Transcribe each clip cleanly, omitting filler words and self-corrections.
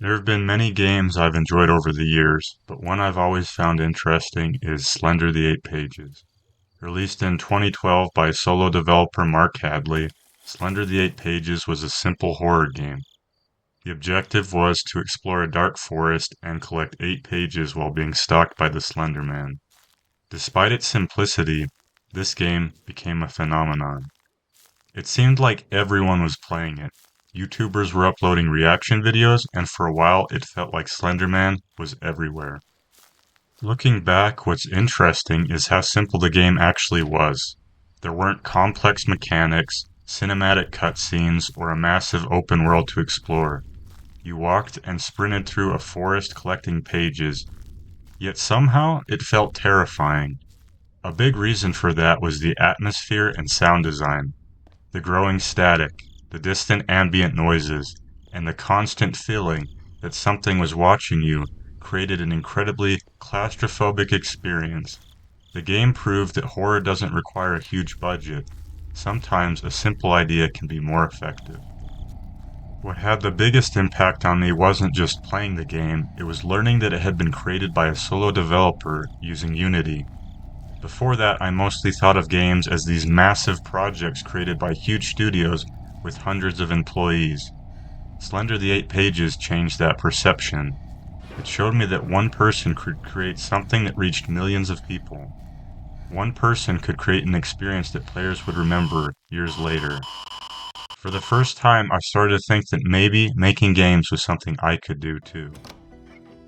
There have been many games I've enjoyed over the years, but one I've always found interesting is Slender the Eight Pages. Released in 2012 by solo developer Mark Hadley, Slender the Eight Pages was a simple horror game. The objective was to explore a dark forest and collect 8 pages while being stalked by the Slender Man. Despite its simplicity, this game became a phenomenon. It seemed like everyone was playing it. YouTubers were uploading reaction videos, and for a while it felt like Slenderman was everywhere. Looking back, what's interesting is how simple the game actually was. There weren't complex mechanics, cinematic cutscenes, or a massive open world to explore. You walked and sprinted through a forest collecting pages, yet somehow it felt terrifying. A big reason for that was the atmosphere and sound design. The growing static, the distant ambient noises, and the constant feeling that something was watching you created an incredibly claustrophobic experience. The game proved that horror doesn't require a huge budget. Sometimes a simple idea can be more effective. What had the biggest impact on me wasn't just playing the game, it was learning that it had been created by a solo developer using Unity. Before that, I mostly thought of games as these massive projects created by huge studios with hundreds of employees. Slender the Eight Pages changed that perception. It showed me that one person could create something that reached millions of people. One person could create an experience that players would remember years later. For the first time, I started to think that maybe making games was something I could do too.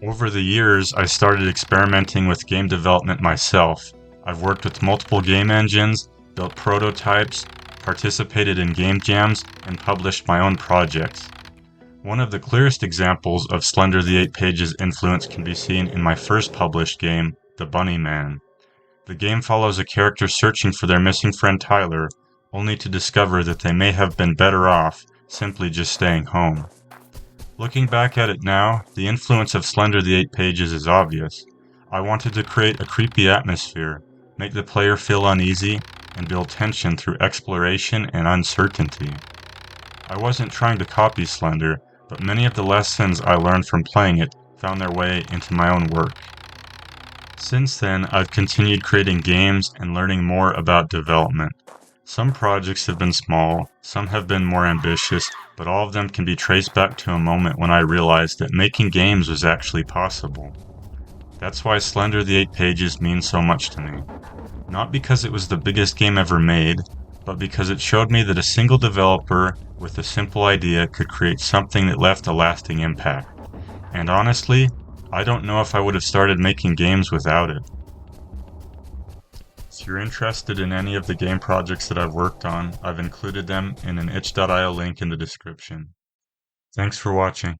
Over the years, I started experimenting with game development myself. I've worked with multiple game engines, built prototypes, participated in game jams, and published my own projects. One of the clearest examples of Slender the Eight Pages influence can be seen in my first published game, The Bunny Man. The game follows a character searching for their missing friend Tyler, only to discover that they may have been better off simply just staying home. Looking back at it now, the influence of Slender the Eight Pages is obvious. I wanted to create a creepy atmosphere, make the player feel uneasy, and build tension through exploration and uncertainty. I wasn't trying to copy Slender, but many of the lessons I learned from playing it found their way into my own work. Since then, I've continued creating games and learning more about development. Some projects have been small, some have been more ambitious, but all of them can be traced back to a moment when I realized that making games was actually possible. That's why Slender the Eight Pages means so much to me. Not because it was the biggest game ever made, but because it showed me that a single developer with a simple idea could create something that left a lasting impact. And honestly, I don't know if I would have started making games without it. If you're interested in any of the game projects that I've worked on, I've included them in an itch.io link in the description. Thanks for watching.